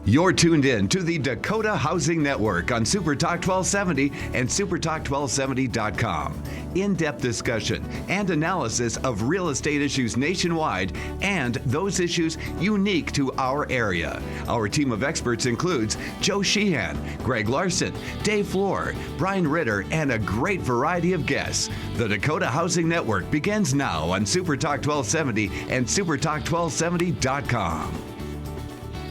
You're tuned in to the Dakota Housing Network on Supertalk 1270 and supertalk1270.com. In-depth discussion and analysis of real estate issues nationwide and those issues unique to our area. Our team of experts includes Joe Sheehan, Greg Larson, Dave Floor, Brian Ritter, and a great variety of guests. The Dakota Housing Network begins now on Supertalk 1270 and supertalk1270.com.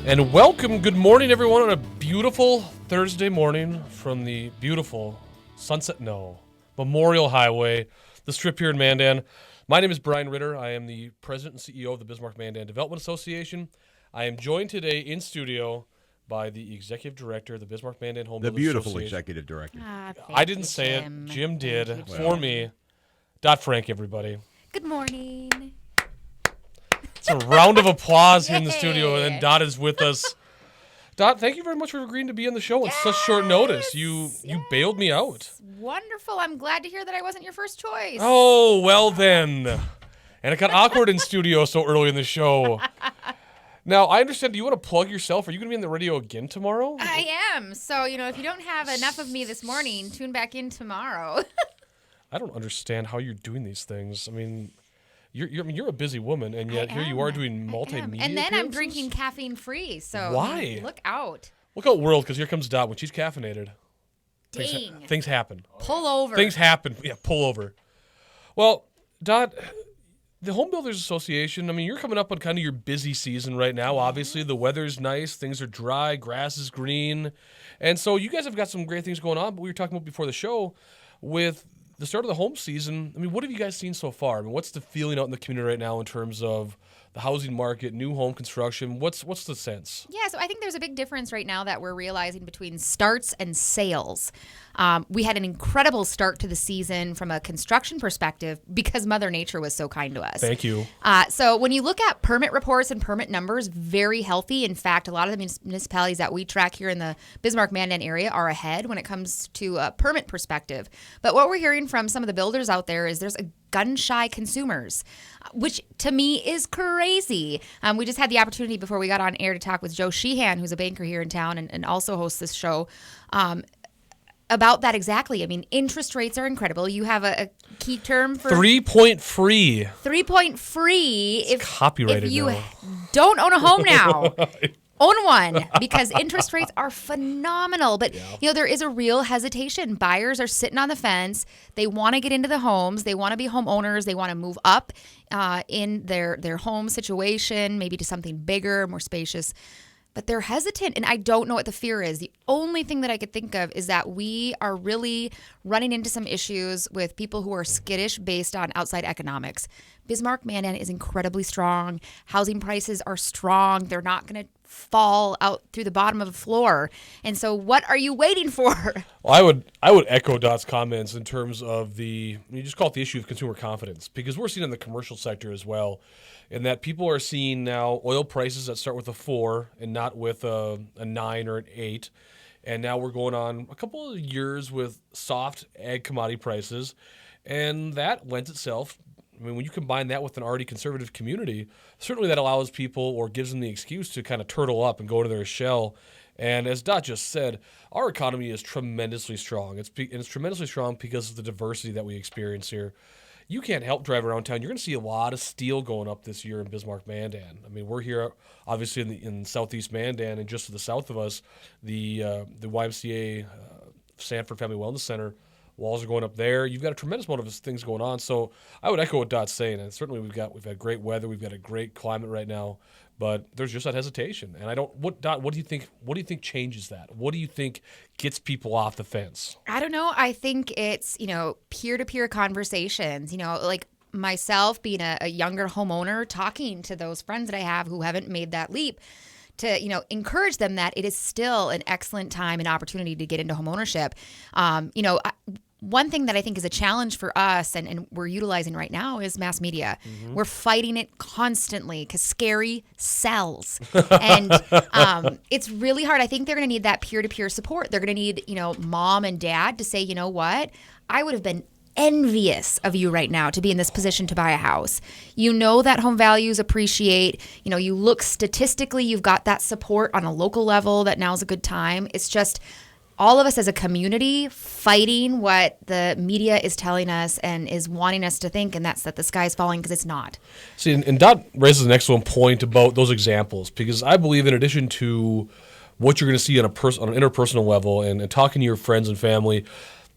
And welcome, good morning everyone on a beautiful Thursday morning from the beautiful Memorial Highway, the Strip here in Mandan. My name is Brian Ritter. I am the President and CEO of the Bismarck-Mandan Development Association. I am joined today in studio by the Executive Director of the Bismarck-Mandan Homebuilders The beautiful Association. Executive Director. I didn't say it. Jim did for me. Dot Frank, everybody. Good morning. It's a round of applause here in the studio, and Dot is with us. Dot, thank you very much for agreeing to be on the show on such short notice. You bailed me out. Wonderful. I'm glad to hear that I wasn't your first choice. Oh, well then. And it got awkward in studio so early in the show. Now, I understand, do you want to plug yourself? Are you going to be on the radio again tomorrow? I am. So, if you don't have enough of me this morning, tune back in tomorrow. I don't understand how you're doing these things. I mean, you're a busy woman, and yet here you are doing multimedia And then I'm appearances? drinking caffeine free, so Why? Look out. Look out, world, because here comes Dot when she's caffeinated. Dang. Things happen. Pull over. Things happen. Yeah, pull over. Well, Dot, the Home Builders Association, I mean, you're coming up on kind of your busy season right now. Obviously, the weather's nice. Things are dry. Grass is green. And so you guys have got some great things going on, but we were talking about before the show with the start of the home season. I mean, what have you guys seen so far? I mean, what's the feeling out in the community right now in terms of the housing market, new home construction? What's the sense? Yeah, so I think there's a big difference right now that we're realizing between starts and sales. We had an incredible start to the season from a construction perspective because Mother Nature was so kind to us. Thank you. So when you look at permit reports and permit numbers, very healthy. In fact, a lot of the municipalities that we track here in the Bismarck-Mandan area are ahead when it comes to a permit perspective. But what we're hearing from some of the builders out there is there's a gun-shy consumers, which to me is crazy. We just had the opportunity before we got on air to talk with Joe Sheehan, who's a banker here in town and also hosts this show, about that exactly. I mean, interest rates are incredible. You have a key term for 3-point free. 3-point free Copyrighted if you now. don't own a home now. Own one, because interest rates are phenomenal. But, there is a real hesitation. Buyers are sitting on the fence. They want to get into the homes. They want to be homeowners. They want to move up in their home situation, maybe to something bigger, more spacious. But they're hesitant, and I don't know what the fear is. The only thing that I could think of is that we are really running into some issues with people who are skittish based on outside economics. Bismarck-Mandan is incredibly strong. Housing prices are strong. They're not going to fall out through the bottom of the floor. And so what are you waiting for? Well, I would echo Dot's comments in terms of you just call it the issue of consumer confidence, because we're seeing in the commercial sector as well, in that people are seeing now oil prices that start with a 4 and not with a 9 or an 8. And now we're going on a couple of years with soft ag commodity prices, and that lends itself. I mean, when you combine that with an already conservative community, certainly that allows people or gives them the excuse to kind of turtle up and go into their shell. And as Dot just said, our economy is tremendously strong. It's tremendously strong because of the diversity that we experience here. You can't help drive around town. You're going to see a lot of steel going up this year in Bismarck-Mandan. I mean, we're here obviously in southeast Mandan, and just to the south of us, the YMCA Sanford Family Wellness Center. Walls are going up there. You've got a tremendous amount of things going on. So I would echo what Dot's saying. And certainly we've had great weather. We've got a great climate right now. But there's just that hesitation. And what do you think changes that? What do you think gets people off the fence? I don't know. I think it's, peer-to-peer conversations, like myself being a younger homeowner, talking to those friends that I have who haven't made that leap, to, encourage them that it is still an excellent time and opportunity to get into homeownership. One thing that I think is a challenge for us and we're utilizing right now is mass media. Mm-hmm. We're fighting it constantly because scary sells. And it's really hard. I think they're going to need that peer-to-peer support. They're going to need, mom and dad to say, you know what? I would have been envious of you right now to be in this position to buy a house. You know that home values appreciate. You know, you look statistically, you've got that support on a local level that now's a good time. It's just all of us as a community fighting what the media is telling us and is wanting us to think, and that's that the sky is falling, because it's not. See, and Dot raises an excellent point about those examples, because I believe in addition to what you're going to see on an interpersonal level and talking to your friends and family,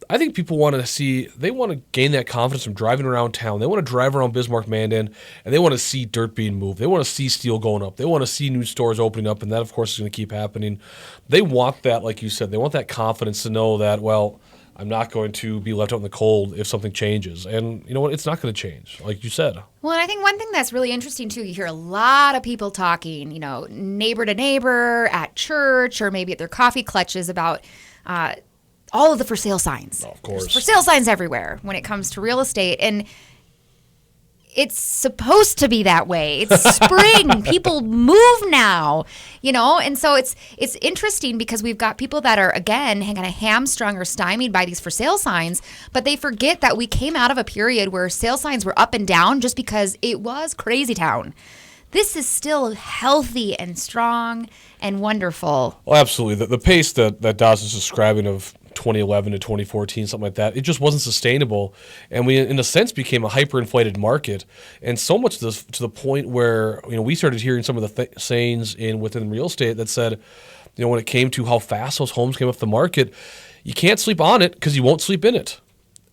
I think people want to see, they want to gain that confidence from driving around town. They want to drive around Bismarck-Mandan, and they want to see dirt being moved. They want to see steel going up. They want to see new stores opening up, and that, of course, is going to keep happening. They want that, like you said, they want that confidence to know that, well, I'm not going to be left out in the cold if something changes. And you know what? It's not going to change, like you said. Well, and I think one thing that's really interesting, too, you hear a lot of people talking, you know, neighbor to neighbor, at church, or maybe at their coffee clutches about all of the for sale signs. Oh, of course. There's for sale signs everywhere when it comes to real estate. And it's supposed to be that way. It's spring. People move now, you know? And so it's interesting because we've got people that are, again, kind of hamstrung or stymied by these for sale signs, but they forget that we came out of a period where sale signs were up and down just because it was crazy town. This is still healthy and strong and wonderful. Well, absolutely. The pace that Dawes is describing of 2011 to 2014, something like that, it just wasn't sustainable. And we, in a sense, became a hyperinflated market. And so much to the point where, you know, we started hearing some of the sayings within real estate that said, you know, when it came to how fast those homes came off the market, you can't sleep on it because you won't sleep in it.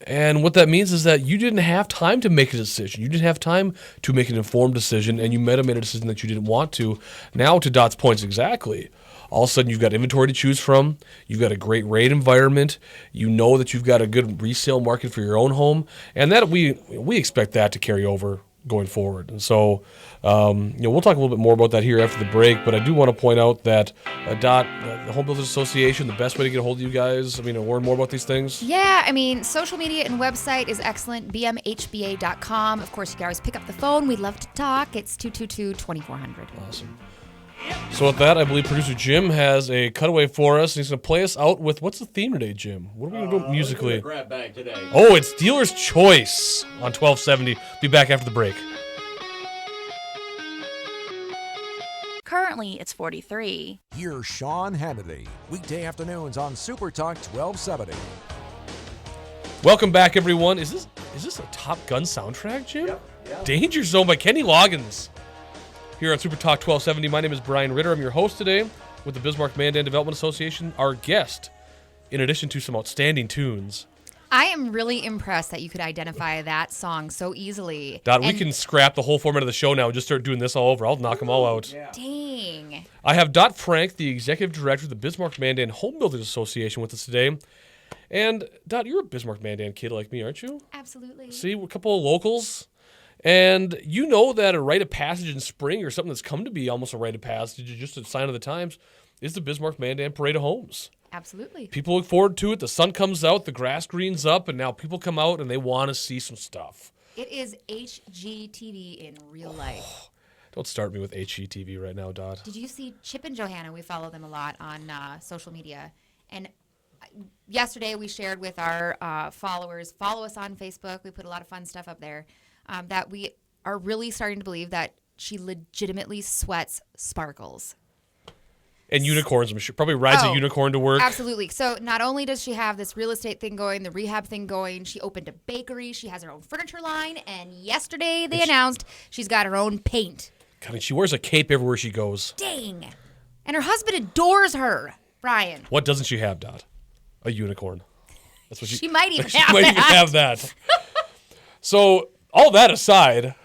And what that means is that you didn't have time to make a decision. You didn't have time to make an informed decision, and you might have made a decision that you didn't want to. Now, to Dot's points exactly, all of a sudden you've got inventory to choose from. You've got a great rate environment. You know that you've got a good resale market for your own home, and that we expect that to carry over going forward. And so, you know, we'll talk a little bit more about that here after the break, but I do want to point out that Dot, the Homebuilders Association, the best way to get a hold of you guys, I mean, to learn more about these things? Yeah, I mean, social media and website is excellent, bmhba.com. Of course, you can always pick up the phone. We'd love to talk. It's 222-2400. Awesome. So with that, I believe producer Jim has a cutaway for us. He's going to play us out with, what's the theme today, Jim? What are we going to do musically? Grab bag today. Oh, it's Dealer's Choice on 1270. Be back after the break. Currently, it's 43. Here's Sean Hannity, weekday afternoons on Super Talk 1270. Welcome back, everyone. Is this a Top Gun soundtrack, Jim? Yep. Danger Zone by Kenny Loggins. Here on Super Talk 1270, my name is Brian Ritter. I'm your host today with the Bismarck-Mandan Development Association. Our guest, in addition to some outstanding tunes. I am really impressed that you could identify that song so easily. Dot, we can scrap the whole format of the show now and just start doing this all over. I'll knock them all out. Yeah. Dang. I have Dot Frank, the executive director of the Bismarck-Mandan Homebuilders Association, with us today. And Dot, you're a Bismarck-Mandan kid like me, aren't you? Absolutely. See, we're a couple of locals. And you know that a rite of passage in spring, or something that's come to be almost a rite of passage, just a sign of the times, is the Bismarck-Mandan Parade of Homes. Absolutely. People look forward to it. The sun comes out, the grass greens up, and now people come out and they want to see some stuff. It is HGTV in real life. Don't start me with HGTV right now, Dot. Did you see Chip and Johanna? We follow them a lot on social media. And yesterday we shared with our followers, follow us on Facebook. We put a lot of fun stuff up there, that we are really starting to believe that she legitimately sweats sparkles. And unicorns. She probably rides a unicorn to work. Absolutely. So not only does she have this real estate thing going, the rehab thing going, she opened a bakery. She has her own furniture line. And yesterday they announced she's got her own paint. God, and she wears a cape everywhere she goes. Dang. And her husband adores her, Brian. What doesn't she have, Dot? A unicorn. That's what She might even she have might that. even have that. So, all that aside,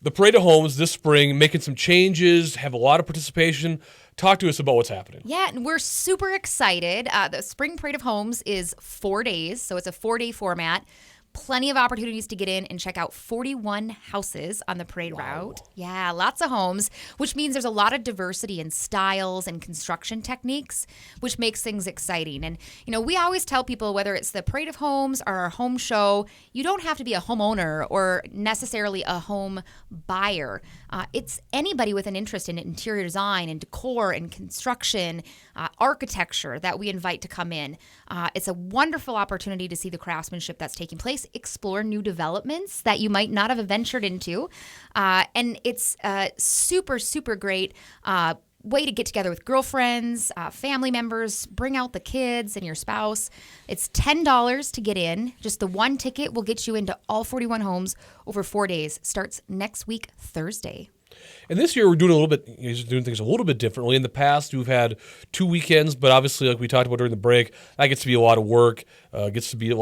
the Parade of Homes this spring, making some changes, have a lot of participation. Talk to us about what's happening. Yeah, and we're super excited. The Spring Parade of Homes is 4 days, so it's a 4-day format. Plenty of opportunities to get in and check out 41 houses on the parade route. Yeah, lots of homes, which means there's a lot of diversity in styles and construction techniques, which makes things exciting. And, you know, we always tell people, whether it's the Parade of Homes or our home show, you don't have to be a homeowner or necessarily a home buyer. It's anybody with an interest in interior design and decor and construction, architecture that we invite to come in. It's a wonderful opportunity to see the craftsmanship that's taking place, explore new developments that you might not have ventured into. And it's a super, super great way to get together with girlfriends, family members, bring out the kids and your spouse. It's $10 to get in. Just the one ticket will get you into all 41 homes over 4 days. Starts next week, Thursday. And this year we're doing things a little bit differently. In the past, we've had 2 weekends, but obviously, like we talked about during the break, that gets to be a lot of work. Gets to be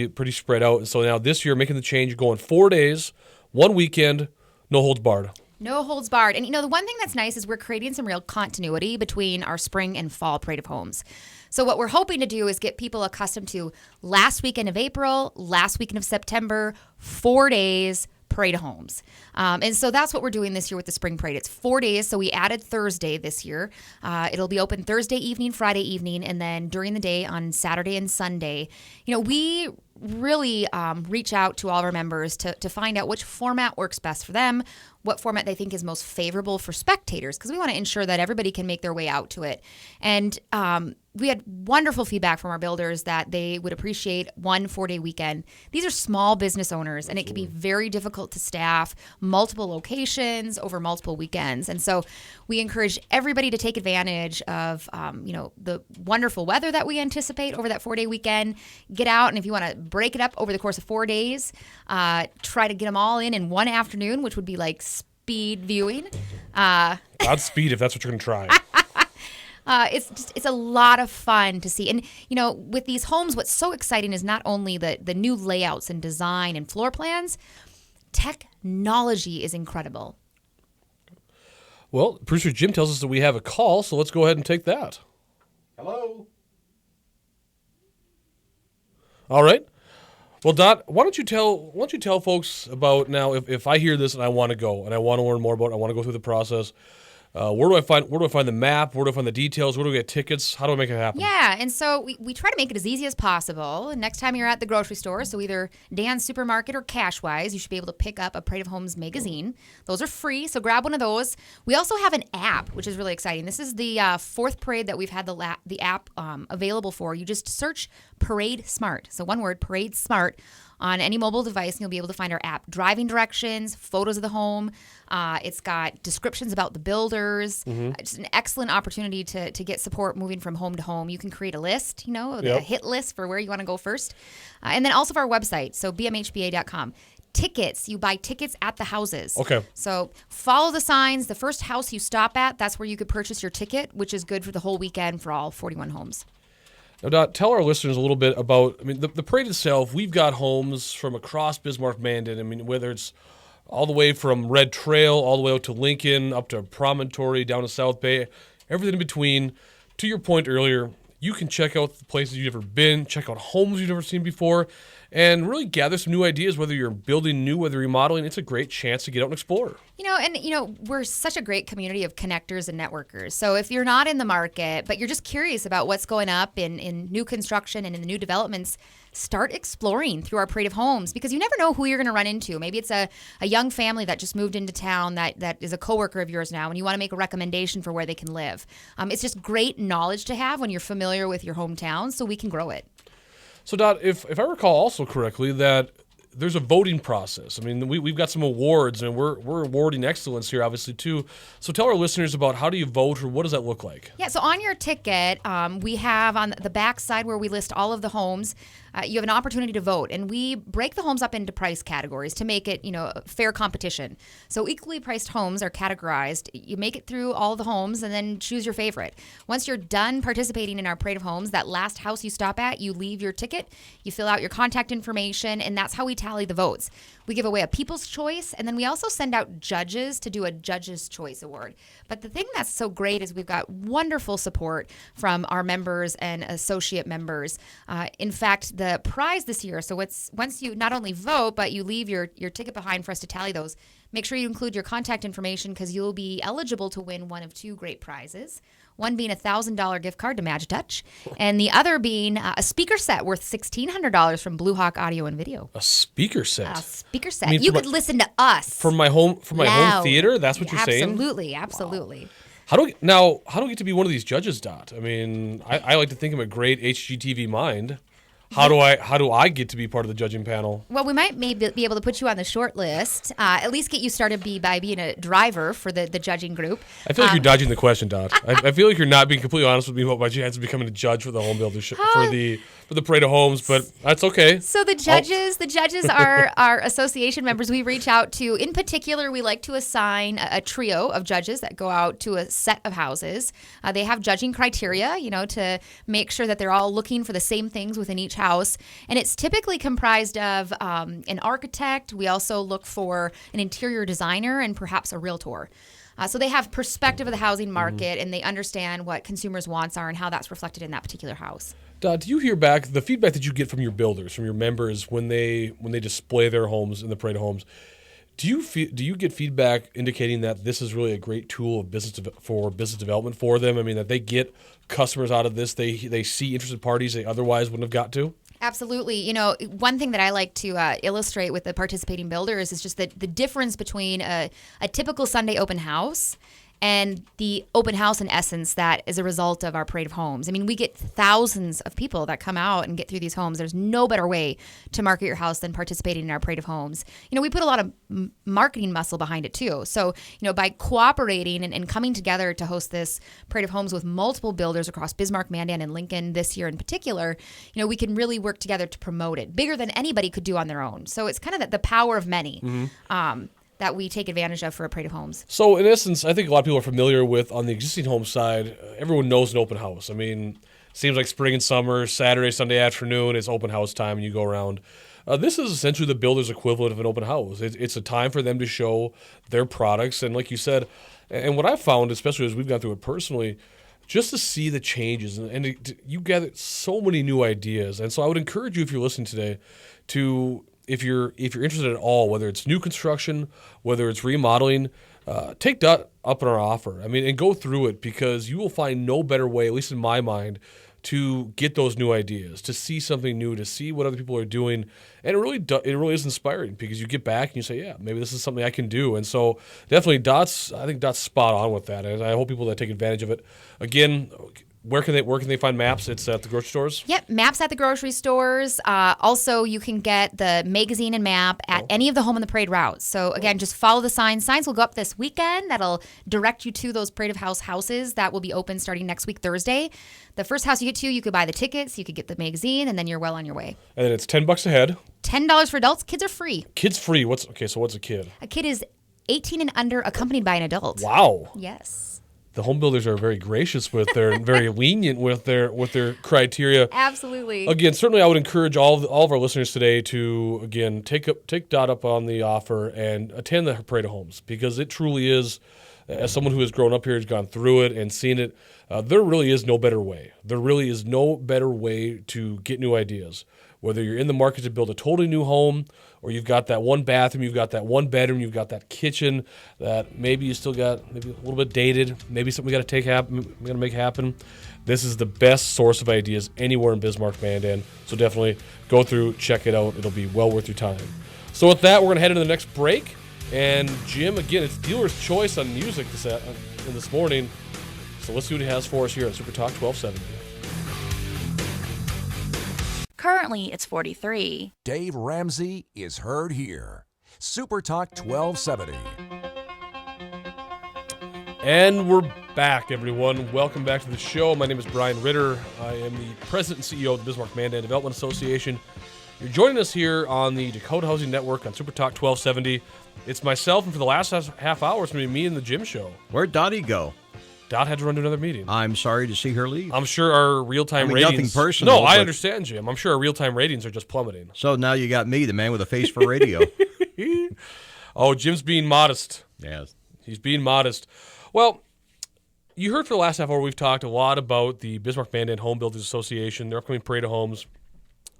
pretty spread out. And so now this year, making the change, going 4 days, 1 weekend, no holds barred. No holds barred. And, the one thing that's nice is we're creating some real continuity between our spring and fall Parade of Homes. So what we're hoping to do is get people accustomed to last weekend of April, last weekend of September, 4 days, Parade of Homes. And so that's what we're doing this year with the Spring Parade. It's 4 days, so we added Thursday this year. It'll be open Thursday evening, Friday evening, and then during the day on Saturday and Sunday. We really reach out to all of our members to find out which format works best for them, what format they think is most favorable for spectators, because we want to ensure that everybody can make their way out to it. And we had wonderful feedback from our builders that they would appreciate 1 4-day weekend. These are small business owners, and it can be very difficult to staff multiple locations over multiple weekends. And so we encourage everybody to take advantage of, the wonderful weather that we anticipate over that 4-day weekend. Get out, and if you want to break it up over the course of 4 days, try to get them all in one afternoon, which would be like speed viewing. Godspeed if that's what you're going to try. It's a lot of fun to see. And, with these homes, what's so exciting is not only the new layouts and design and floor plans, technology is incredible. Well, producer Jim tells us that we have a call, so let's go ahead and take that. Hello? All right. Well, Dot, why don't you tell folks about now if I hear this and I want to go and I want to learn more about it, I want to go through the process. Where do I find the map? Where do I find the details? Where do I get tickets? How do I make it happen? Yeah, and so we try to make it as easy as possible. Next time you're at the grocery store, so either Dan's Supermarket or Cashwise, you should be able to pick up a Parade of Homes magazine. Those are free, so grab one of those. We also have an app, which is really exciting. This is the fourth parade that we've had the app available for. You just search Parade Smart. So one word, Parade Smart, on any mobile device, and you'll be able to find our app. Driving directions, photos of the home. It's got descriptions about the builders. Just an excellent opportunity to get support moving from home to home. You can create a list, a hit list for where you want to go first. And then also our website, so bmhba.com. Tickets, you buy tickets at the houses. Okay. So follow the signs. The first house you stop at, that's where you could purchase your ticket, which is good for the whole weekend for all 41 homes. Now, Dot, tell our listeners a little bit about, the parade itself. We've got homes from across Bismarck-Mandan. Whether it's all the way from Red Trail, all the way out to Lincoln, up to Promontory, down to South Bay, everything in between. To your point earlier, you can check out the places you've never been, check out homes you've never seen before, and really gather some new ideas, whether you're building new, whether remodeling. It's a great chance to get out and explore. We're such a great community of connectors and networkers. So if you're not in the market, but you're just curious about what's going up in new construction and in the new developments, start exploring through our Parade of Homes, because you never know who you're going to run into. Maybe it's a young family that just moved into town that is a coworker of yours now, and you want to make a recommendation for where they can live. It's just great knowledge to have when you're familiar with your hometown, so we can grow it. So, Dot, if I recall also correctly, that there's a voting process. We've got some awards, and we're awarding excellence here, obviously, too. So tell our listeners about how do you vote, or what does that look like? Yeah, so on your ticket, we have on the back side where we list all of the homes, you have an opportunity to vote. And we break the homes up into price categories to make it, a fair competition. So equally priced homes are categorized. You make it through all the homes and then choose your favorite. Once you're done participating in our Parade of Homes, that last house you stop at, you leave your ticket, you fill out your contact information, and that's how we tally the votes. We give away a People's Choice, and then we also send out judges to do a Judge's Choice Award. But the thing that's so great is we've got wonderful support from our members and associate members. In fact, the prize this year. So once you not only vote, but you leave your ticket behind for us to tally those, make sure you include your contact information because you'll be eligible to win one of two great prizes. One being a $1,000 gift card to Magic Touch, and the other being a speaker set worth $1,600 from Blue Hawk Audio and Video. A speaker set. A speaker set. I mean, you could listen to us from my home theater. That's what you're saying. Absolutely. Wow. How do we get to be one of these judges, Dot? I mean, I like to think I'm a great HGTV mind. How do I get to be part of the judging panel? Well, we might maybe be able to put you on the short list. At least get you started by being a driver for the judging group. I feel like you're dodging the question, Dot. I feel like you're not being completely honest with me about my chance of becoming a judge for the Homebuilders for the Parade of Homes, but that's okay. So the judges are our association members. We reach out to, in particular, we like to assign a trio of judges that go out to a set of houses. They have judging criteria, to make sure that they're all looking for the same things within each house. And it's typically comprised of an architect. We also look for an interior designer and perhaps a realtor. So they have perspective of the housing market and they understand what consumers' wants are and how that's reflected in that particular house. Do you hear back the feedback that you get from your builders, from your members when they display their homes in the Parade of Homes? Do you get feedback indicating that this is really a great tool of business development for them? I mean, that they get customers out of this, they see interested parties they otherwise wouldn't have got to? Absolutely. One thing that I like to illustrate with the participating builders is just the difference between a typical Sunday open house and the open house, in essence, that is a result of our Parade of Homes. I mean, we get thousands of people that come out and get through these homes. There's no better way to market your house than participating in our Parade of Homes. We put a lot of marketing muscle behind it, too. So, by cooperating and coming together to host this Parade of Homes with multiple builders across Bismarck-Mandan and Lincoln this year in particular, we can really work together to promote it, bigger than anybody could do on their own. So it's kind of the power of many. That we take advantage of for a Parade of Homes. So in essence, I think a lot of people are familiar with, on the existing home side, everyone knows an open house. I mean, seems like spring and summer, Saturday, Sunday afternoon, it's open house time and you go around. This is essentially the builder's equivalent of an open house. It's a time for them to show their products. And like you said, and what I've found, especially as we've gone through it personally, just to see the changes. And you gather so many new ideas. And so I would encourage you, if you're listening today, to... If you're interested at all, whether it's new construction, whether it's remodeling, take that up on our offer. I mean, and go through it because you will find no better way, at least in my mind, to get those new ideas, to see something new, to see what other people are doing. And it really is inspiring because you get back and you say, yeah, maybe this is something I can do. And so definitely I think Dot's spot on with that. And I hope people that take advantage of it. Again, where can they find maps? It's at the grocery stores? Yep, maps at the grocery stores. Also, you can get the magazine and map at any of the Home on the Parade routes. So again, just follow the signs. Signs will go up this weekend. That'll direct you to those Parade of House houses that will be open starting next week, Thursday. The first house you get to, you could buy the tickets, you could get the magazine, and then you're well on your way. And then it's $10 a head. $10 for adults. Kids are free. Kids free. So what's a kid? A kid is 18 and under, accompanied by an adult. Wow. Yes. The home builders are very gracious with their, very lenient with their criteria. Absolutely. Again, certainly I would encourage all of our listeners today to, again, take Dot up on the offer and attend the Parade of Homes because it truly is, as someone who has grown up here, has gone through it and seen it, there really is no better way. There really is no better way to get new ideas. Whether you're in the market to build a totally new home or you've got that one bathroom, you've got that one bedroom, you've got that kitchen that maybe you still got maybe a little bit dated, maybe something we got to make happen. This is the best source of ideas anywhere in Bismarck-Mandan. So definitely go through, check it out. It'll be well worth your time. So with that, we're going to head into the next break. And Jim, again, it's dealer's choice on music this morning. So let's see what he has for us here at Super Talk 1270. Currently, it's 43. Dave Ramsey is heard here. Super Talk 1270. And we're back, everyone. Welcome back to the show. My name is Brian Ritter. I am the president and CEO of the Bismarck-Mandan Development Association. You're joining us here on the Dakota Housing Network on Super Talk 1270. It's myself, and for the last half hour, it's going to be me and the Jim Show. Where'd Dottie go? Dot had to run to another meeting. I'm sorry to see her leave. I'm sure our real-time ratings... nothing personal. No, I understand, Jim. I'm sure our real-time ratings are just plummeting. So now you got me, the man with a face for radio. Oh, Jim's being modest. Yes. He's being modest. Well, you heard for the last half hour, we've talked a lot about the Bismarck-Mandan Homebuilders Association, their upcoming Parade of Homes.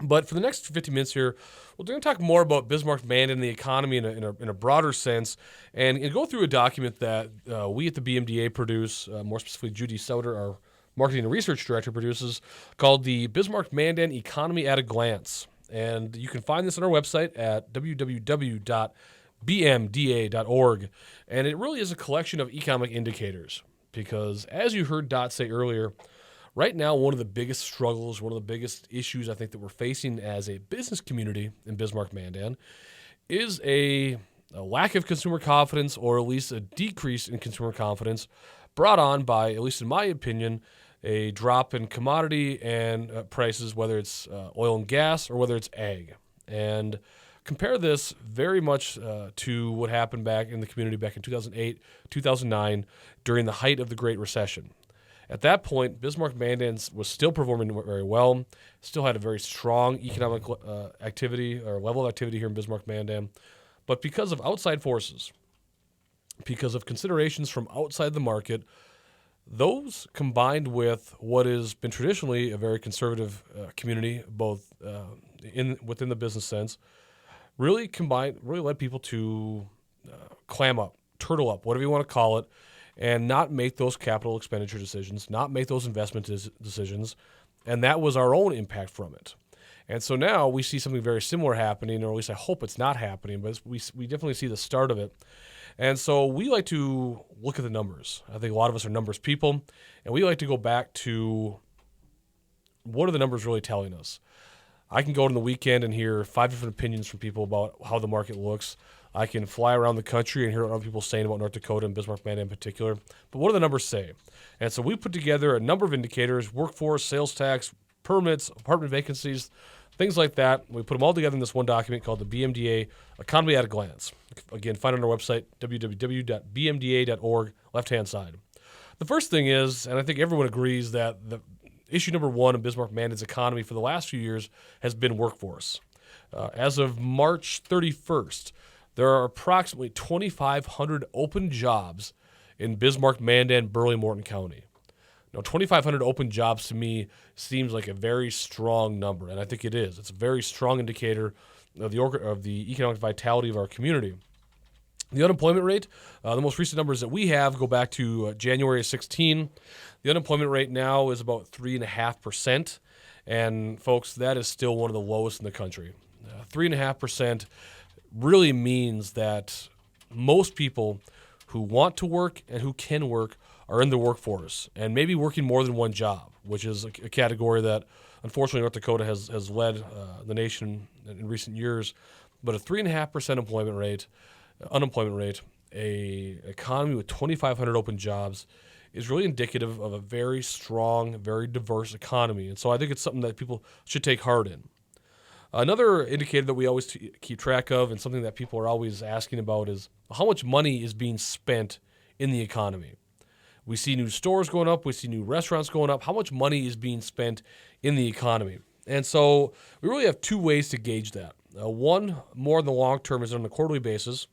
But for the next 50 minutes here, we're going to talk more about Bismarck-Mandan and the economy in a broader sense, and go through a document that we at the BMDA produce, more specifically Judy Sauter, our marketing and research director, produces, called the Bismarck-Mandan Economy at a Glance. And you can find this on our website at www.bmda.org. And it really is a collection of economic indicators because, as you heard Dot say earlier, right now, one of the biggest struggles, one of the biggest issues I think that we're facing as a business community in Bismarck-Mandan is a lack of consumer confidence, or at least a decrease in consumer confidence, brought on by, at least in my opinion, a drop in commodity and prices, whether it's oil and gas or whether it's ag. And compare this very much to what happened back in the community back in 2008, 2009, during the height of the Great Recession. At that point, Bismarck-Mandan was still performing very well, still had a very strong economic activity or level of activity here in Bismarck-Mandan. But because of outside forces, because of considerations from outside the market, those combined with what has been traditionally a very conservative community, both within the business sense, really led people to clam up, turtle up, whatever you want to call it, and not make those capital expenditure decisions, not make those investment decisions, and that was our own impact from it. And so now we see something very similar happening, or at least I hope it's not happening, but we definitely see the start of it. And so we like to look at the numbers. I think a lot of us are numbers people, and we like to go back to what are the numbers really telling us. I can go on the weekend and hear 5 different opinions from people about how the market looks. I can fly around the country and hear what other people are saying about North Dakota and Bismarck-Mandan in particular. But what do the numbers say? And so we put together a number of indicators: workforce, sales tax, permits, apartment vacancies, things like that. We put them all together in this one document called the BMDA Economy at a Glance. Again, find it on our website, www.bmda.org, left-hand side. The first thing is, and I think everyone agrees, that the issue number one in Bismarck-Mandan's economy for the last few years has been workforce. As of March 31st, there are approximately 2,500 open jobs in Bismarck-Mandan, Burley-Morton County. Now, 2,500 open jobs to me seems like a very strong number, and I think it is. It's a very strong indicator of the economic vitality of our community. The unemployment rate, the most recent numbers that we have go back to January 16. The unemployment rate now is about 3.5%, and folks, that is still one of the lowest in the country. 3.5% really means that most people who want to work and who can work are in the workforce and maybe working more than one job, which is a category that unfortunately North Dakota has led the nation in recent years. But a 3.5% unemployment rate, a economy with 2,500 open jobs is really indicative of a very strong, very diverse economy. And so I think it's something that people should take heart in. Another indicator that we always keep track of, and something that people are always asking about, is how much money is being spent in the economy. We see new stores going up. We see new restaurants going up. How much money is being spent in the economy? And so we really have two ways to gauge that. One, more in the long term, is on a quarterly basis,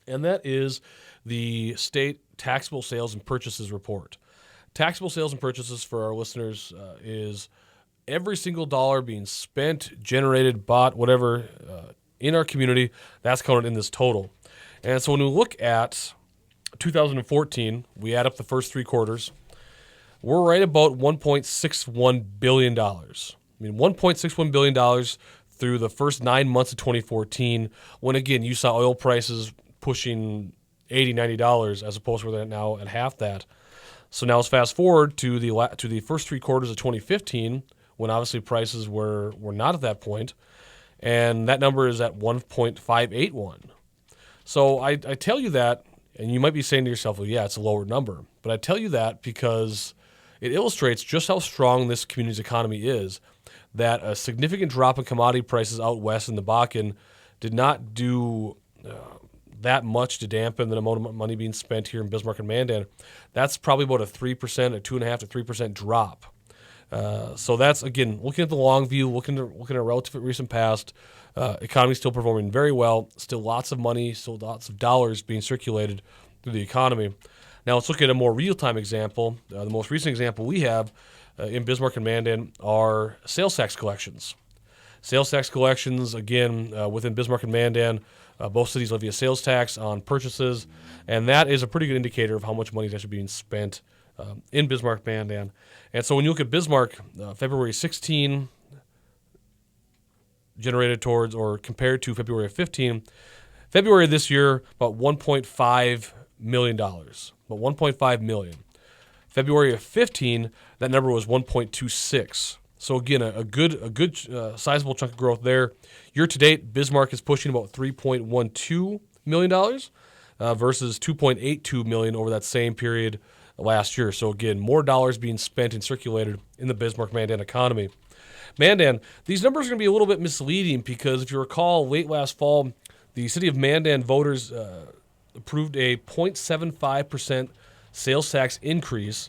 and that is the state taxable sales and purchases report. Taxable sales and purchases, for our listeners, is every single dollar being spent, generated, bought, whatever, in our community, that's counted in this total. And so when we look at 2014, we add up the first 3 quarters, we're right about $1.61 billion. I mean, $1.61 billion through the first 9 months of 2014, when, again, you saw oil prices pushing $80, $90 as opposed to where they're now at half that. So now let's fast forward to the first 3 quarters of 2015, when obviously prices were not at that point, and that number is at 1.581. So I tell you that, and you might be saying to yourself, well, yeah, it's a lower number. But I tell you that because it illustrates just how strong this community's economy is, that a significant drop in commodity prices out west in the Bakken did not do that much to dampen the amount of money being spent here in Bismarck and Mandan. That's probably about a 3%, a 2.5% to 3% drop. So that's, again, looking at the long view, looking at a relative recent past, economy still performing very well, still lots of money, still lots of dollars being circulated through the economy. Now let's look at a more real-time example. The most recent example we have in Bismarck and Mandan are sales tax collections. Sales tax collections, again, within Bismarck and Mandan, both cities levy a sales tax on purchases, and that is a pretty good indicator of how much money is actually being spent in Bismarck-Mandan. And so when you look at Bismarck, February 16 generated towards or compared to February of 15, February of this year, about $1.5 million. About $1.5 million. February of 15, that number was 1.26. So again, a good sizable chunk of growth there. Year to date, Bismarck is pushing about $3.12 million versus $2.82 million over that same period last year. So again, more dollars being spent and circulated in the Bismarck-Mandan economy. Mandan, these numbers are going to be a little bit misleading because if you recall, late last fall, the city of Mandan voters approved a 0.75% sales tax increase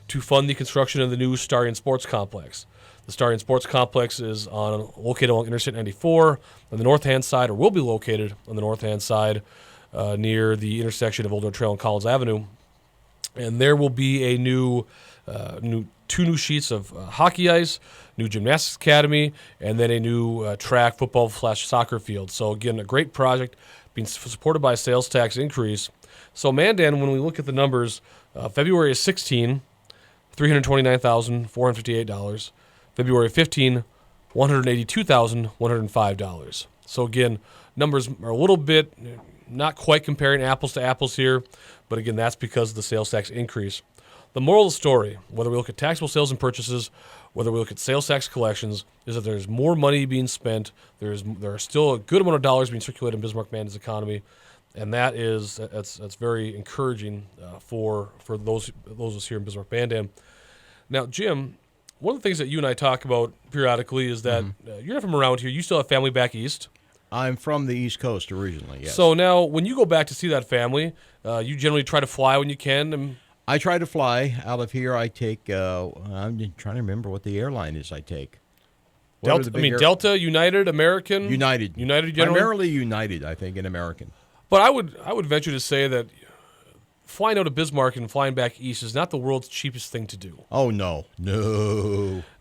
to fund the construction of the new Starion Sports Complex. The Starion Sports Complex is located along Interstate 94 on the north-hand side, or will be located on the north-hand side near the intersection of Old North Trail and Collins Avenue. And there will be a two new sheets of hockey ice, new gymnastics academy, and then a new track football/soccer field. So again, a great project being supported by a sales tax increase. So Mandan, when we look at the numbers, February is 16, $329,458. February 15, $182,105. So again, numbers are a little bit not quite comparing apples to apples here, but again, that's because of the sales tax increase. The moral of the story, whether we look at taxable sales and purchases, whether we look at sales tax collections, is that there's more money being spent. There are still a good amount of dollars being circulated in Bismarck-Mandan's economy, and that's very encouraging for those of us here in Bismarck-Mandan. Now, Jim, one of the things that you and I talk about periodically is that you're not from around here. You still have family back east. I'm from the East Coast originally, yes. So now, when you go back to see that family, you generally try to fly when you can. I try to fly out of here. I take, I'm trying to remember what the airline is I take. Delta, United, American? United. United generally? Primarily United, I think, and American. But I would venture to say that flying out of Bismarck and flying back east is not the world's cheapest thing to do. Oh, no.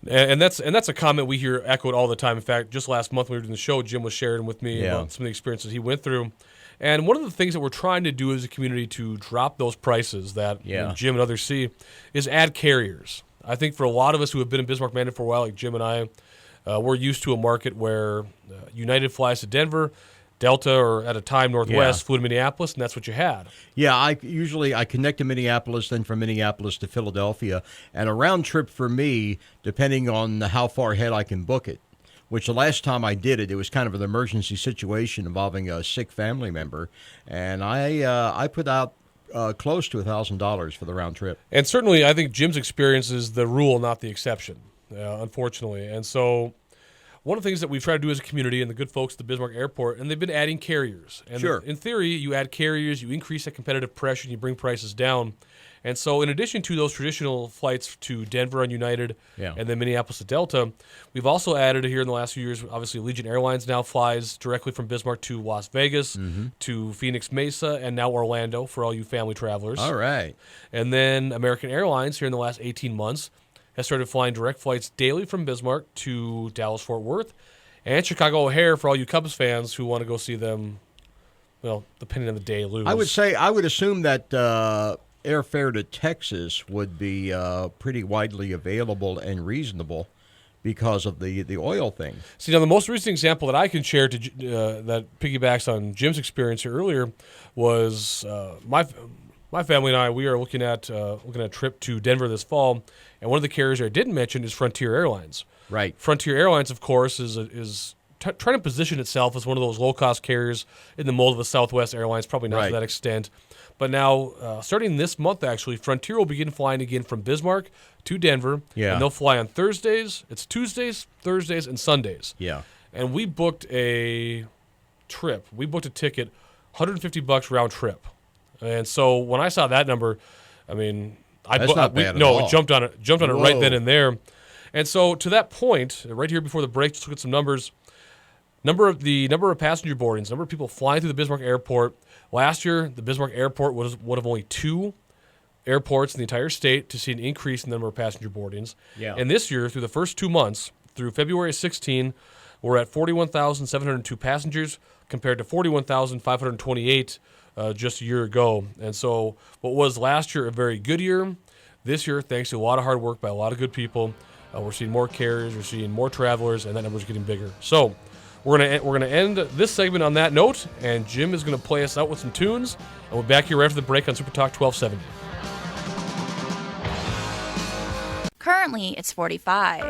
And that's a comment we hear echoed all the time. In fact, just last month when we were doing the show, Jim was sharing with me about some of the experiences he went through. And one of the things that we're trying to do as a community to drop those prices that Jim and others see is add carriers. I think for a lot of us who have been in Bismarck-Mandan for a while, like Jim and I, we're used to a market where United flies to Denver, Delta, or at a time Northwest, flew to Minneapolis, and that's what you had. Yeah, I connect to Minneapolis, then from Minneapolis to Philadelphia, and a round trip for me, depending on how far ahead I can book it, which the last time I did it, it was kind of an emergency situation involving a sick family member, and I put out close to $1,000 for the round trip. And certainly, I think Jim's experience is the rule, not the exception, unfortunately. And so one of the things that we've tried to do as a community and the good folks at the Bismarck Airport, and they've been adding carriers. And in theory, you add carriers, you increase that competitive pressure, and you bring prices down. And so in addition to those traditional flights to Denver on United and then Minneapolis to Delta, we've also added here in the last few years, obviously Allegiant Airlines now flies directly from Bismarck to Las Vegas, to Phoenix Mesa, and now Orlando for all you family travelers. All right. And then American Airlines here in the last 18 months has started flying direct flights daily from Bismarck to Dallas-Fort Worth and Chicago O'Hare for all you Cubs fans who want to go see them, well, depending on the day, lose. I would assume that airfare to Texas would be pretty widely available and reasonable because of the oil thing. See, now the most recent example that I can share that piggybacks on Jim's experience here earlier was my family and I. We are looking at a trip to Denver this fall, and one of the carriers I didn't mention is Frontier Airlines. Right. Frontier Airlines, of course, is trying to position itself as one of those low-cost carriers in the mold of a Southwest Airlines, probably not to that extent. But now, starting this month, actually, Frontier will begin flying again from Bismarck to Denver. Yeah. And they'll fly on Thursdays. It's Tuesdays, Thursdays, and Sundays. Yeah. And we booked a trip. We booked a ticket, $150 round trip. And so when I saw that number, I mean, That's not bad at all. jumped on it right then and there. And so to that point, right here before the break, just look at some numbers. Number of passenger boardings, number of people flying through the Bismarck Airport. Last year, the Bismarck Airport was one of only 2 airports in the entire state to see an increase in the number of passenger boardings. Yeah. And this year, through the first 2 months, through February 16, We're at 41,702 passengers compared to 41,528 just a year ago. And so what was last year a very good year, this year, thanks to a lot of hard work by a lot of good people, we're seeing more carriers, we're seeing more travelers, and that number's getting bigger. So we're gonna end this segment on that note, and Jim is gonna play us out with some tunes, and we'll be back here right after the break on Super Talk 1270. Currently, it's 45.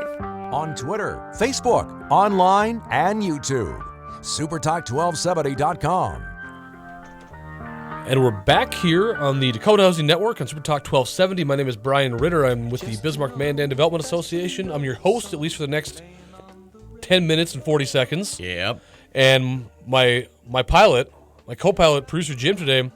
On Twitter, Facebook, online, and YouTube. SuperTalk1270.com. And we're back here on the Dakota Housing Network on Super Talk 1270. My name is Brian Ritter. I'm with the Bismarck-Mandan Development Association. I'm your host, at least for the next 10 minutes and 40 seconds. Yep. And my co-pilot, producer Jim today,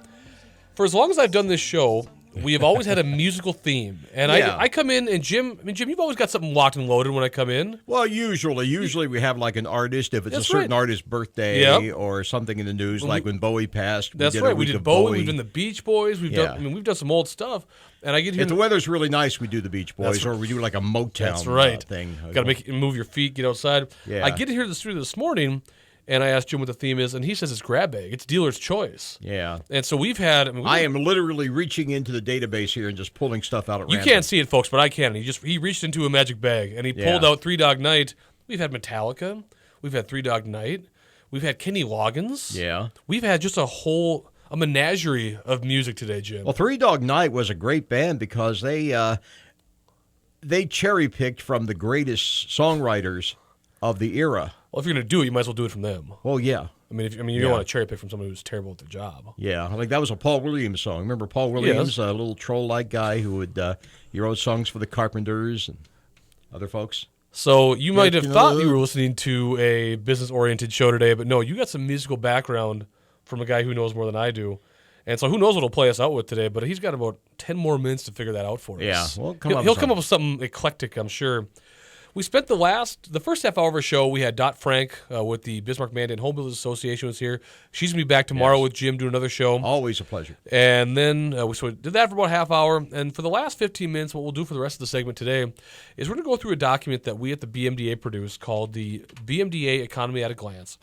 for as long as I've done this show, we have always had a musical theme. And Yeah. I come in, and Jim, you've always got something locked and loaded when I come in. Well, usually we have like an artist, if it's That's a certain right. artist's birthday Yep. or something in the news, like when Bowie passed. That's right. We did Bowie. We've done the Beach Boys. We've done some old stuff. And I get here. If the weather's really nice, we do the Beach Boys, That's or we do like a Motown That's right. thing. Got to move your feet, get outside. Yeah. I get here to the studio this morning, and I asked Jim what the theme is, and he says it's grab bag. It's dealer's choice. Yeah. And so we've had. I am literally reaching into the database here and just pulling stuff out at You random. can't see it, folks, but I can. He reached into a magic bag, and he pulled out Three Dog Night. We've had Metallica. We've had Three Dog Night. We've had Kenny Loggins. Yeah. We've had just a menagerie of music today, Jim. Well, Three Dog Night was a great band because they cherry picked from the greatest songwriters of the era. Well, if you're going to do it, you might as well do it from them. Well, yeah. I mean, you don't want to cherry pick from someone who's terrible at their job. Yeah, like that was a Paul Williams song. Remember Paul Williams, a little troll-like guy who would he wrote songs for the Carpenters and other folks. So you might have you thought know. you were listening to a business-oriented show today, but no, you got some musical background from a guy who knows more than I do. And so who knows what he'll play us out with today, but he's got about 10 more minutes to figure that out for us. Yeah, well, he'll come up with something eclectic, I'm sure. We spent the first half hour of our show, we had Dot Frank with the Bismarck-Mandan Homebuilders Association was here. She's going to be back tomorrow with Jim doing another show. Always a pleasure. And then we did that for about a half hour. And for the last 15 minutes, what we'll do for the rest of the segment today is we're going to go through a document that we at the BMDA produced called the BMDA Economy at a Glance,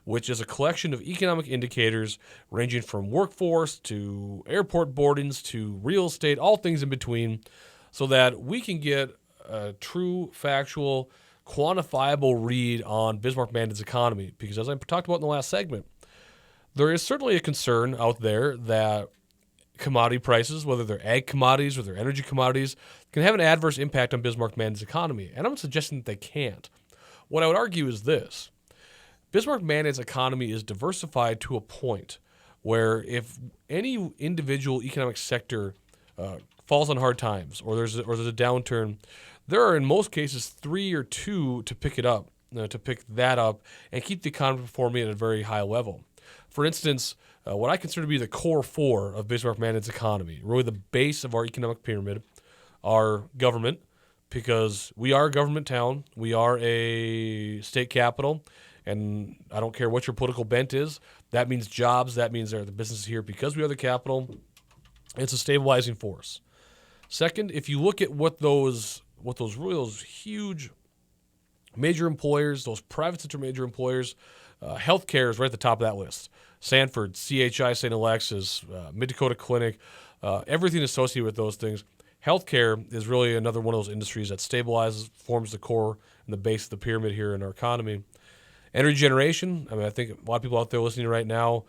which is a collection of economic indicators ranging from workforce to airport boardings to real estate, all things in between, so that we can get a true, factual, quantifiable read on Bismarck-Mandan's economy. Because as I talked about in the last segment, there is certainly a concern out there that commodity prices, whether they're ag commodities or they're energy commodities, can have an adverse impact on Bismarck-Mandan's economy. And I'm not suggesting that they can't. What I would argue is this. Bismarck-Mandan's economy is diversified to a point where if any individual economic sector falls on hard times or there's a downturn, there are in most cases 3 or 2 to pick it up, to pick that up and keep the economy performing at a very high level. For instance, what I consider to be the core 4 of Bismarck-Mandan's economy, really the base of our economic pyramid, are government, because we are a government town, we are a state capital, and I don't care what your political bent is, that means jobs, that means there are the businesses here because we are the capital. It's a stabilizing force. Second, if you look at what those huge major employers, those private sector major employers, healthcare is right at the top of that list. Sanford, CHI St. Alexis, Mid-Dakota Clinic, everything associated with those things. Healthcare is really another one of those industries that stabilizes, forms the core and the base of the pyramid here in our economy. Energy generation, I mean, I think a lot of people out there listening right now,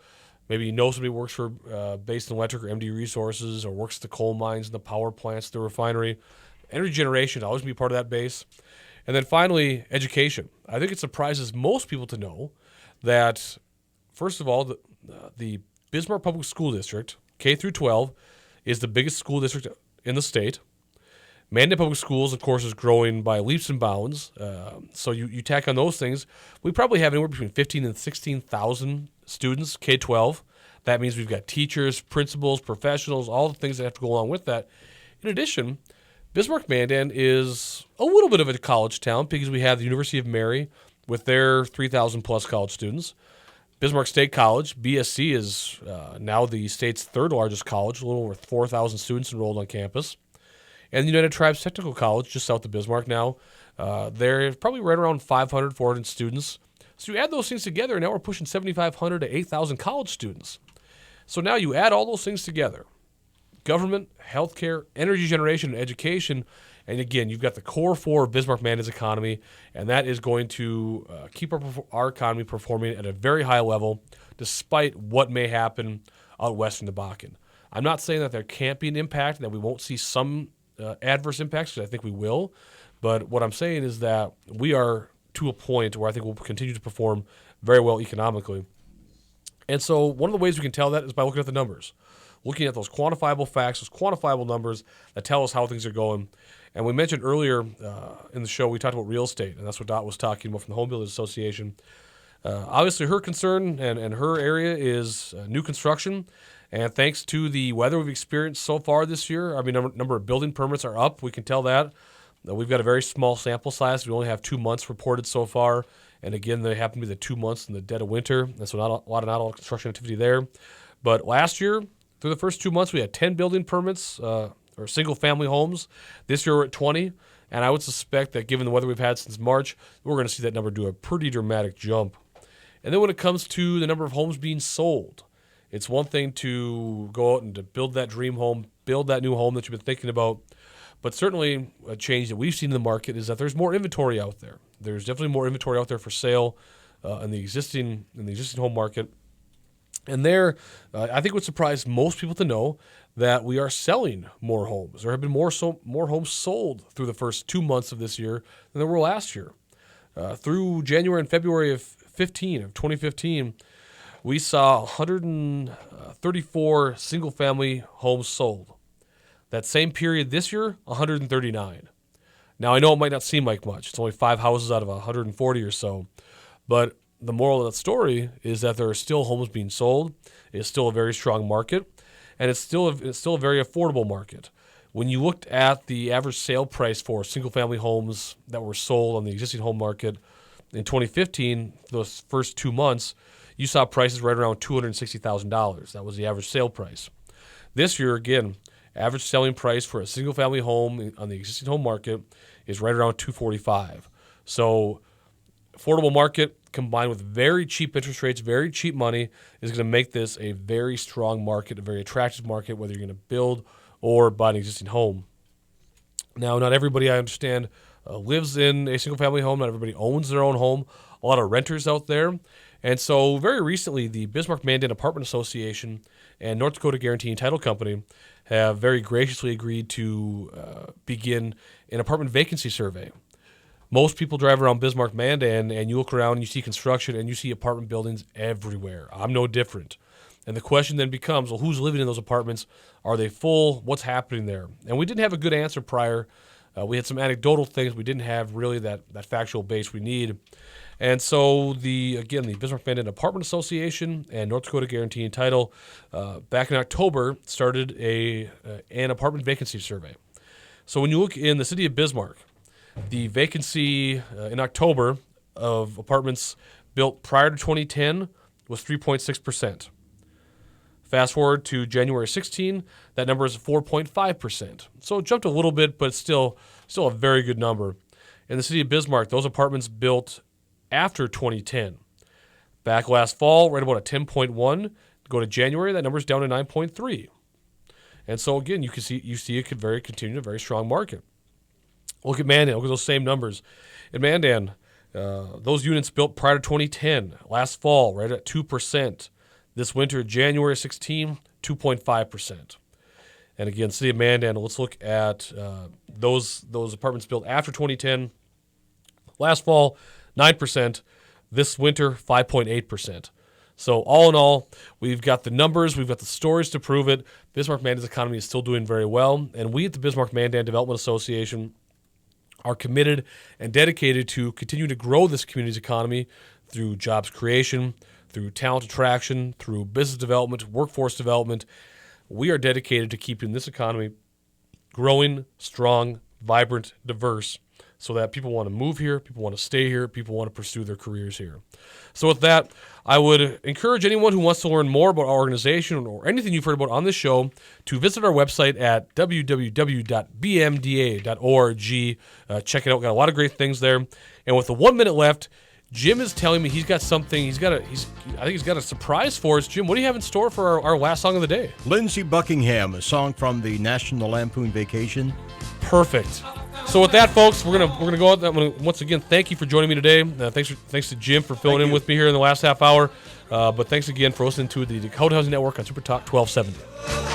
maybe you know somebody who works for Basin Electric or MD Resources or works at the coal mines and the power plants, the refinery. Energy generation always be part of that base. And then finally, education. I think it surprises most people to know that, first of all, the Bismarck Public School District, K through 12, is the biggest school district in the state. Mandan Public Schools, of course, is growing by leaps and bounds. So you tack on those things. We probably have anywhere between 15,000 and 16,000 students, K-12. That means we've got teachers, principals, professionals, all the things that have to go along with that. In addition, Bismarck-Mandan is a little bit of a college town because we have the University of Mary with their 3,000-plus college students. Bismarck State College, BSC, is now the state's third largest college, a little over 4,000 students enrolled on campus. And the United Tribes Technical College, just south of Bismarck now, they're probably right around 500, 400 students, So you add those things together, and now we're pushing 7,500 to 8,000 college students. So now you add all those things together. Government, healthcare, energy generation, and education. And again, you've got the core four of Bismarck-Mandan's economy, and that is going to keep our economy performing at a very high level despite what may happen out west in the Bakken. I'm not saying that there can't be an impact, that we won't see some adverse impacts, because I think we will. But what I'm saying is that we are to a point where I think we'll continue to perform very well economically. And so one of the ways we can tell that is by looking at the numbers, looking at those quantifiable facts, those quantifiable numbers that tell us how things are going. And we mentioned earlier in the show, we talked about real estate, and that's what Dot was talking about from the Homebuilders Association. Obviously, her concern and her area is new construction. And thanks to the weather we've experienced so far this year, I mean, number of building permits are up. We can tell that. We've got a very small sample size. We only have 2 months reported so far. And again, they happen to be the 2 months in the dead of winter. And so not a lot of construction activity there. But last year, through the first 2 months, we had 10 building permits or single-family homes. This year, we're at 20. And I would suspect that given the weather we've had since March, we're going to see that number do a pretty dramatic jump. And then when it comes to the number of homes being sold, it's one thing to go out and to build that dream home, build that new home that you've been thinking about. But certainly a change that we've seen in the market is that there's more inventory out there. There's definitely more inventory out there for sale in the existing home market. And there, I think it would surprise most people to know that we are selling more homes. There have been more homes sold through the first 2 months of this year than there were last year. Through January and February of 2015, we saw 134 single-family homes sold. That same period this year, 139. Now, I know it might not seem like much. It's only 5 houses out of 140 or so. But the moral of that story is that there are still homes being sold. It's still a very strong market, and it's still a very affordable market. When you looked at the average sale price for single-family homes that were sold on the existing home market in 2015, those first 2 months, you saw prices right around $260,000. That was the average sale price. This year, again, average selling price for a single-family home on the existing home market is right around $245,000. So affordable market combined with very cheap interest rates, very cheap money, is going to make this a very strong market, a very attractive market, whether you're going to build or buy an existing home. Now, not everybody, I understand, lives in a single-family home. Not everybody owns their own home. A lot of renters out there. And so very recently, the Bismarck-Mandan Apartment Association and North Dakota Guarantee and Title Company have very graciously agreed to begin an apartment vacancy survey. Most people drive around Bismarck-Mandan and you look around and you see construction and you see apartment buildings everywhere. I'm no different. And the question then becomes, well, who's living in those apartments? Are they full? What's happening there? And we didn't have a good answer prior. We had some anecdotal things. We didn't have really that factual base we need. And so the Bismarck-Mandan Apartment Association and North Dakota Guarantee and Title back in October started an apartment vacancy survey. So when you look in the city of Bismarck, the vacancy in October of apartments built prior to 2010 was 3.6%. Fast forward to January 16, that number is 4.5%. So it jumped a little bit, but still a very good number. In the city of Bismarck, those apartments built after 2010. Back last fall, right about a 10.1. Go to January, that number's down to 9.3. And so again, you see it could continue a very strong market. Look at Mandan. Look at those same numbers. In Mandan, those units built prior to 2010, last fall, right at 2%. This winter, January 16, 2.5%. And again, city of Mandan, let's look at those apartments built after 2010. Last fall, 9%. This winter, 5.8%. So all in all, we've got the numbers, we've got the stories to prove it. Bismarck-Mandan's economy is still doing very well. And we at the Bismarck-Mandan Development Association are committed and dedicated to continue to grow this community's economy through jobs creation, through talent attraction, through business development, workforce development. We are dedicated to keeping this economy growing, strong, vibrant, diverse, so that people want to move here, people want to stay here, people want to pursue their careers here. So with that, I would encourage anyone who wants to learn more about our organization or anything you've heard about on this show to visit our website at www.bmda.org. Check it out. Got a lot of great things there. And with the 1 minute left, Jim is telling me he's got something. I think he's got a surprise for us. Jim, what do you have in store for our last song of the day? Lindsey Buckingham, a song from the National Lampoon Vacation. Perfect. So with that, folks, we're gonna go out. Once again, thank you for joining me today. Thanks to Jim for filling in with me here in the last half hour. But thanks again for listening to the Dakota Housing Network on Super Talk 1270.